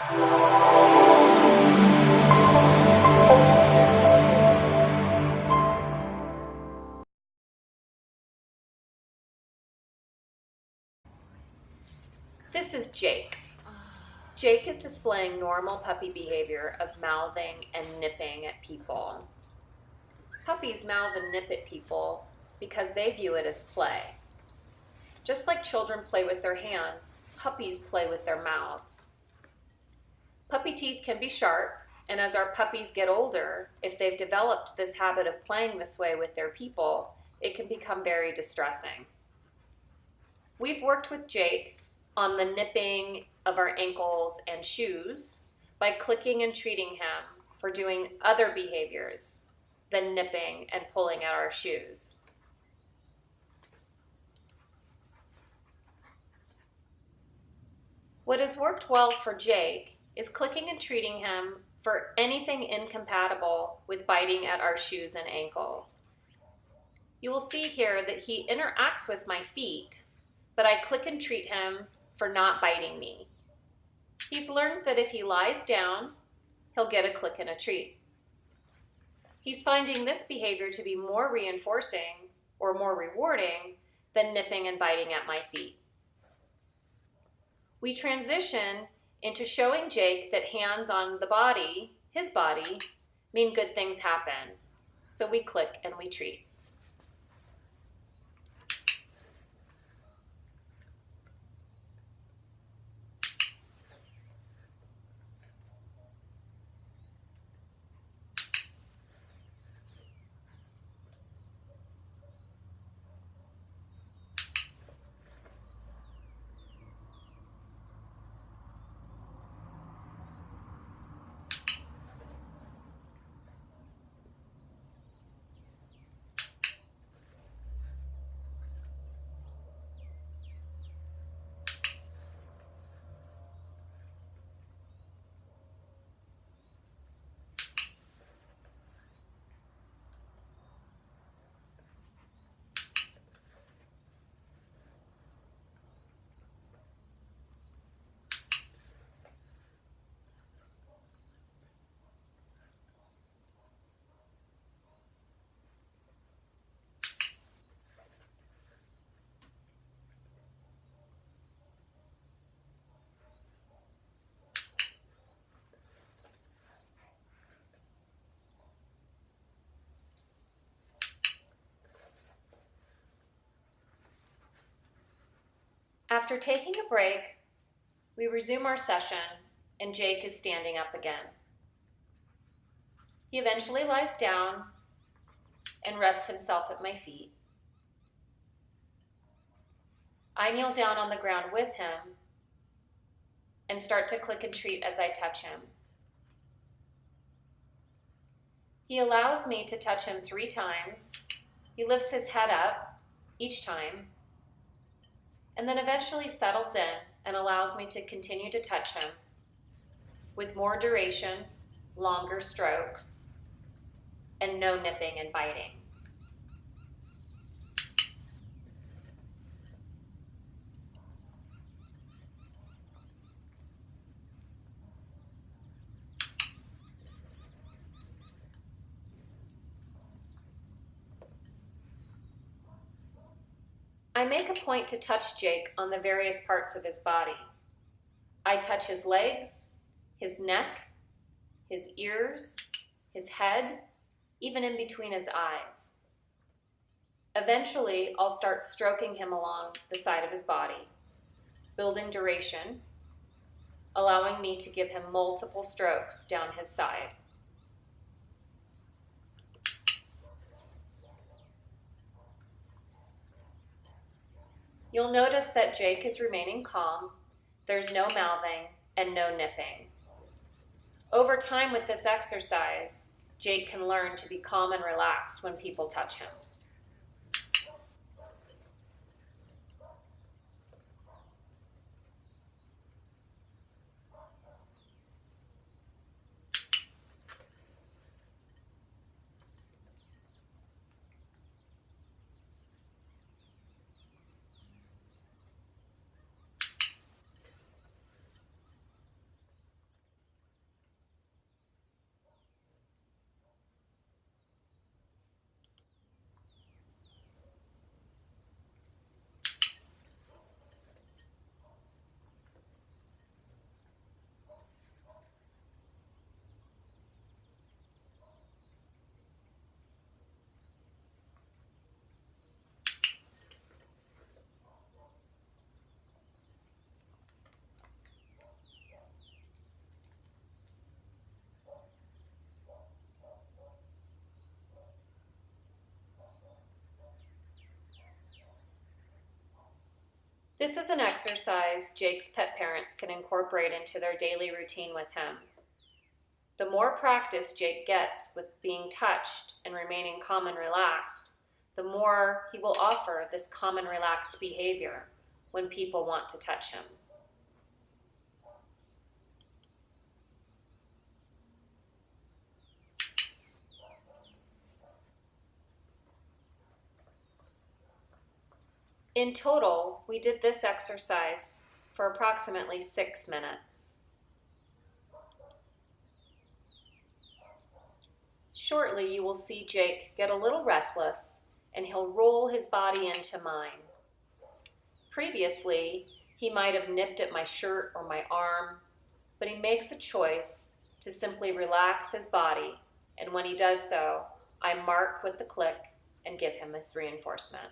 This is Jake. Jake is displaying normal puppy behavior of mouthing and nipping at people. Puppies mouth and nip at people because they view it as play. Just like children play with their hands, puppies play with their mouths. Puppy teeth can be sharp, and as our puppies get older, if they've developed this habit of playing this way with their people, it can become very distressing. We've worked with Jake on the nipping of our ankles and shoes by clicking and treating him for doing other behaviors than nipping and pulling at our shoes. What has worked well for Jake is clicking and treating him for anything incompatible with biting at our shoes and ankles. You will see here that he interacts with my feet, but I click and treat him for not biting me. He's learned that if he lies down, he'll get a click and a treat. He's finding this behavior to be more reinforcing or more rewarding than nipping and biting at my feet. We transition into showing Jake that hands on the body, his body, mean good things happen. So we click and we treat. After taking a break, we resume our session and Jake is standing up again. He eventually lies down and rests himself at my feet. I kneel down on the ground with him and start to click and treat as I touch him. He allows me to touch him 3 times. He lifts his head up each time and then eventually settles in and allows me to continue to touch him with more duration, longer strokes, and no nipping and biting. I make a point to touch Jake on the various parts of his body. I touch his legs, his neck, his ears, his head, even in between his eyes. Eventually, I'll start stroking him along the side of his body, building duration, allowing me to give him multiple strokes down his side. You'll notice that Jake is remaining calm, there's no mouthing, and no nipping. Over time with this exercise, Jake can learn to be calm and relaxed when people touch him. This is an exercise Jake's pet parents can incorporate into their daily routine with him. The more practice Jake gets with being touched and remaining calm and relaxed, the more he will offer this calm and relaxed behavior when people want to touch him. In total, we did this exercise for approximately 6 minutes. Shortly, you will see Jake get a little restless and he'll roll his body into mine. Previously, he might have nipped at my shirt or my arm, but he makes a choice to simply relax his body, and when he does so, I mark with the click and give him his reinforcement.